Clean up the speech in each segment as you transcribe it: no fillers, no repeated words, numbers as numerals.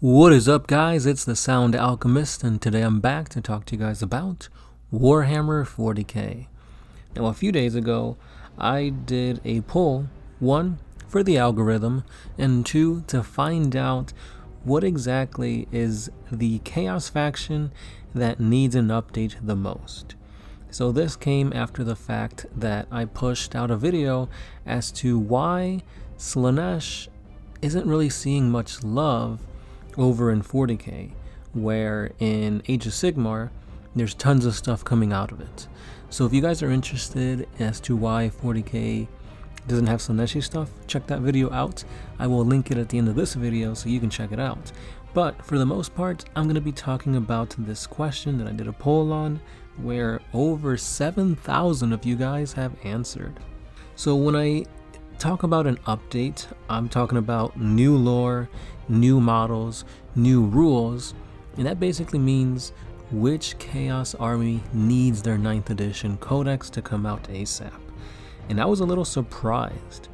What is up, guys? It's the Sound Alchemist, and today I'm back to talk to you guys about Warhammer 40k. Now, a few days ago, I did a poll, one, for the algorithm, and two, to find out what exactly is the Chaos faction that needs an update the most. So this came after the fact that I pushed out a video as to why Slanesh isn't really seeing much love over in 40k, where in Age of Sigmar there's tons of stuff coming out of it. So if you guys are interested as to why 40k doesn't have Slaneshi stuff, check that video out. I will link it at the end of this video so you can check it out. But for the most part, I'm going to be talking about this question that I did a poll on, where over 7,000 of you guys have answered. So when I talk about an update, I'm talking about new lore, new models, new rules, and that basically means which Chaos army needs their 9th edition codex to come out ASAP. And I was a little surprised.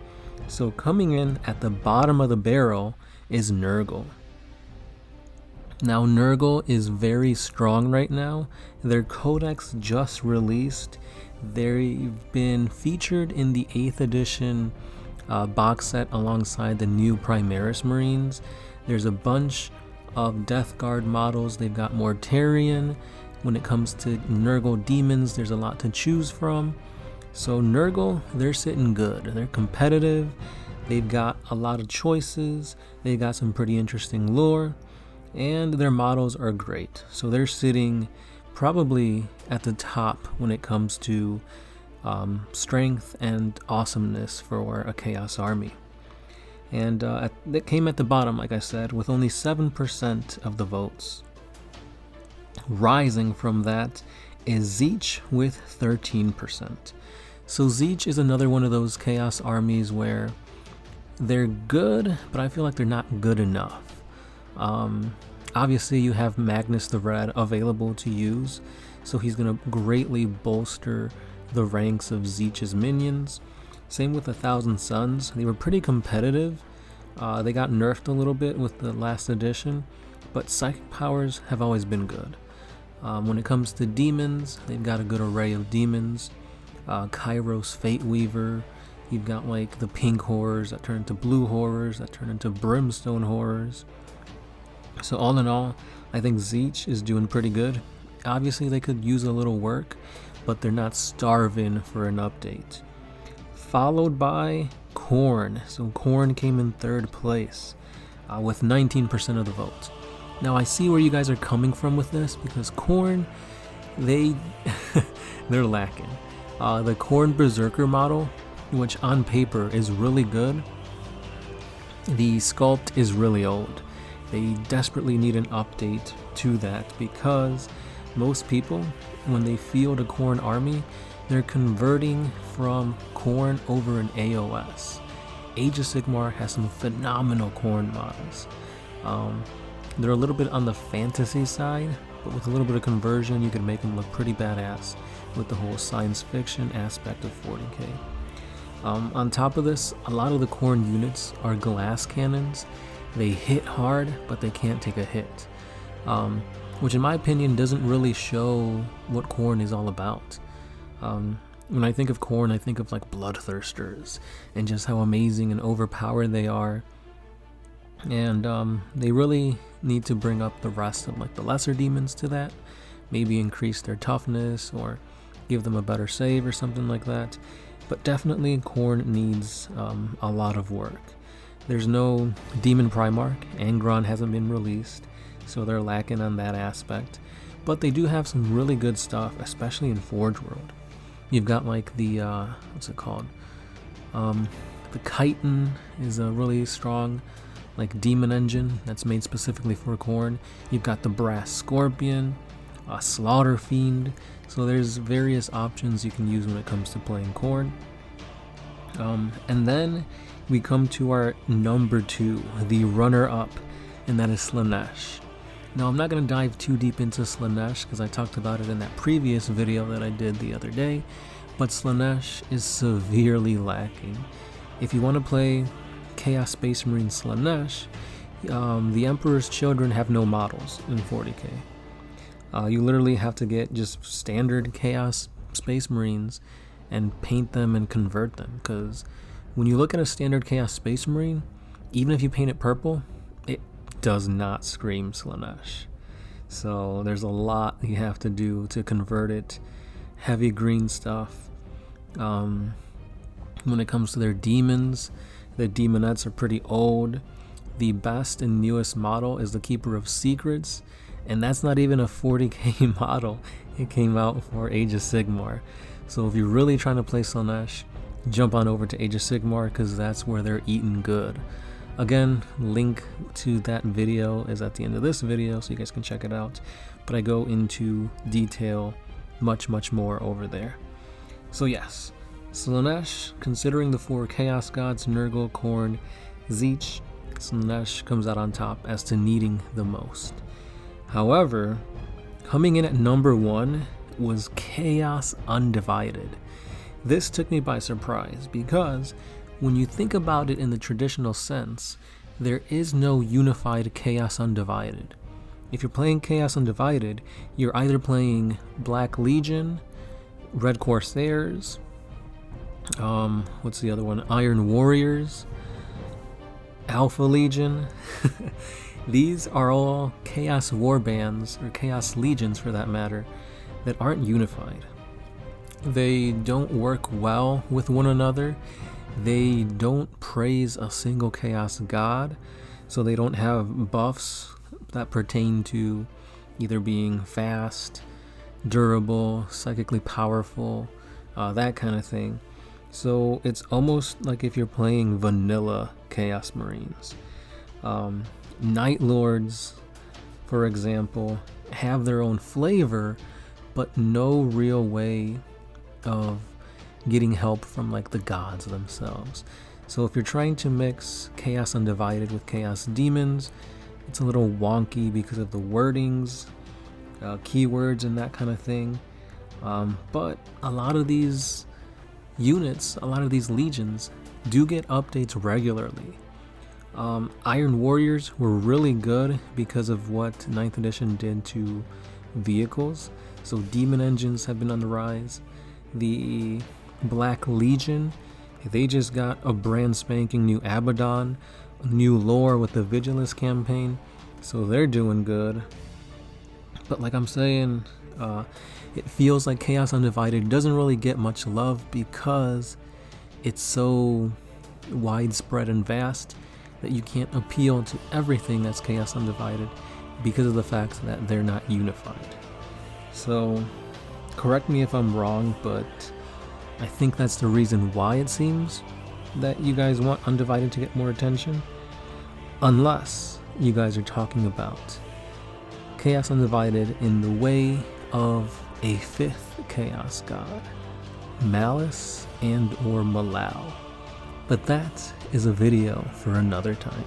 So coming in at the bottom of the barrel is Nurgle. Now Nurgle is very strong right now. Their codex just released. They've been featured in the 8th edition box set alongside the new Primaris Marines. There's a bunch of Death Guard models. They've got Mortarion. When it comes to Nurgle demons, there's a lot to choose from. So Nurgle, they're sitting good. They're competitive. They've got a lot of choices. They've got some pretty interesting lore. And their models are great. So they're sitting probably at the top when it comes to strength and awesomeness for a Chaos army. And that came at the bottom, like I said, with only 7% of the votes. Rising from that is Tzeentch with 13%. So Tzeentch is another one of those Chaos armies where they're good, but I feel like they're not good enough. Obviously you have Magnus the Red available to use, so he's going to greatly bolster the ranks of Tzeentch's minions. Same with 1,000 Suns. They were pretty competitive. They got nerfed a little bit with the last edition, but psychic powers have always been good. When it comes to demons, they've got a good array of demons. Kairos Fate Weaver. You've got like the pink horrors that turn into blue horrors that turn into brimstone horrors. So all in all, I think Tzeentch is doing pretty good. Obviously they could use a little work, but they're not starving for an update. Followed by Khorne. So Khorne came in 3rd place with 19% of the vote. Now I see where you guys are coming from with this, because Khorne, they're lacking. The Khorne Berserker model, which on paper is really good, the sculpt is really old. They desperately need an update to that, because most people, when they field a Khorne army, they're converting from Khorne over in AOS. Age of Sigmar has some phenomenal Khorne models. They're a little bit on the fantasy side, but with a little bit of conversion, you can make them look pretty badass with the whole science fiction aspect of 40k. On top of this, a lot of the Khorne units are glass cannons. They hit hard, but they can't take a hit. Which in my opinion doesn't really show what Khorne is all about. When I think of Khorne, I think of like bloodthirsters and just how amazing and overpowered they are. And they really need to bring up the rest of like the lesser demons to that. Maybe increase their toughness or give them a better save or something like that. But definitely Khorne needs a lot of work. There's no Demon Primarch. Angron hasn't been released, so they're lacking on that aspect. But they do have some really good stuff, especially in Forge World. You've got like the, what's it called? The Chitin is a really strong like demon engine that's made specifically for Khorne. You've got the Brass Scorpion, a Slaughter Fiend. So there's various options you can use when it comes to playing Khorne. And then we come to our number 2, the runner-up, and that is Slanesh. Now I'm not going to dive too deep into Slanesh because I talked about it in that previous video that I did the other day, but Slanesh is severely lacking. If you want to play Chaos Space Marine Slanesh, the Emperor's Children have no models in 40k. You literally have to get just standard Chaos Space Marines and paint them and convert them, because when you look at a standard Chaos Space Marine, even if you paint it purple, it does not scream Slanesh. So there's a lot you have to do to convert it. Heavy green stuff. When it comes to their demons, the demonettes are pretty old. The best and newest model is the Keeper of Secrets, and that's not even a 40k model. It came out for Age of Sigmar. So if you're really trying to play Slanesh, jump on over to Age of Sigmar, because that's where they're eating good. Again, link to that video is at the end of this video, so you guys can check it out. But I go into detail much more over there. So yes, Slanesh, considering the 4 Chaos Gods, Nurgle, Khorne, Tzeentch, Slanesh comes out on top as to needing the most. However, coming in at number 1 was Chaos Undivided. This took me by surprise, because when you think about it in the traditional sense, there is no unified Chaos Undivided. If you're playing Chaos Undivided, you're either playing Black Legion, Red Corsairs, what's the other one? Iron Warriors, Alpha Legion. These are all Chaos Warbands, or Chaos Legions for that matter, that aren't unified. They don't work well with one another. They don't praise a single Chaos God, so they don't have buffs that pertain to either being fast, durable, psychically powerful, that kind of thing. So it's almost like if you're playing vanilla Chaos Marines. Night Lords, for example, have their own flavor, but no real way of getting help from like the gods themselves. So if you're trying to mix Chaos Undivided with Chaos Demons, it's a little wonky because of the wordings, keywords and that kind of thing. But a lot of these units, a lot of these legions do get updates regularly. Iron Warriors were really good because of what 9th edition did to vehicles. So demon engines have been on the rise. The Black Legion, they just got a brand spanking new Abaddon, new lore with the Vigilus campaign, so they're doing good. But like I'm saying, it feels like Chaos Undivided doesn't really get much love because it's so widespread and vast that you can't appeal to everything that's Chaos Undivided because of the fact that they're not unified. So correct me if I'm wrong, but I think that's the reason why it seems that you guys want Undivided to get more attention. Unless you guys are talking about Chaos Undivided in the way of a 5th Chaos God, Malice and or Malal. But that is a video for another time.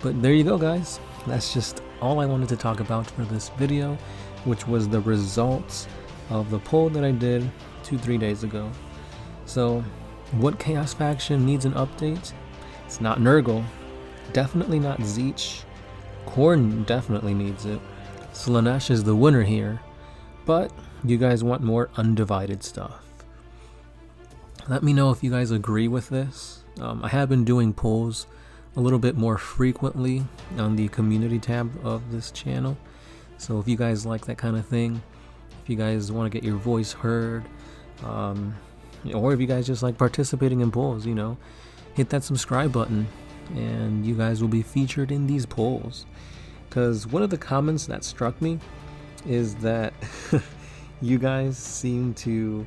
But there you go, guys. That's just all I wanted to talk about for this video, which was the results of the poll that I did 2-3 days ago. So what Chaos faction needs an update? It's not Nurgle, definitely not Tzeentch. Khorne definitely needs it. Slanesh is the winner here, but you guys want more Undivided stuff. Let me know if you guys agree with this. I have been doing polls a little bit more frequently on the community tab of this channel. So if you guys like that kind of thing, if you guys want to get your voice heard, or if you guys just like participating in polls, you know, hit that subscribe button and you guys will be featured in these polls. Because one of the comments that struck me is that you guys seem to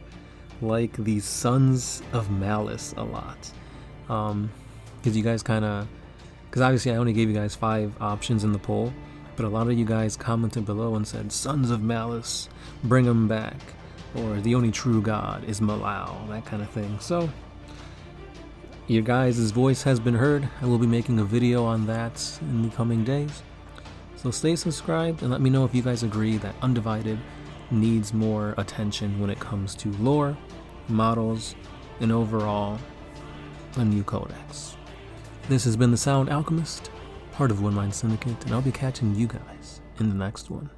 like the Sons of Malice a lot. Because you guys kind of, because obviously I only gave you guys 5 options in the poll, but a lot of you guys commented below and said, Sons of Malice, bring them back, or the only true god is Malal, that kind of thing. So your guys' voice has been heard. I will be making a video on that in the coming days. So stay subscribed and let me know if you guys agree that Undivided needs more attention when it comes to lore, models, and overall a new codex. This has been the Sound Alchemist. part of One Mind Syndicate, and I'll be catching you guys in the next one.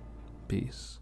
Peace.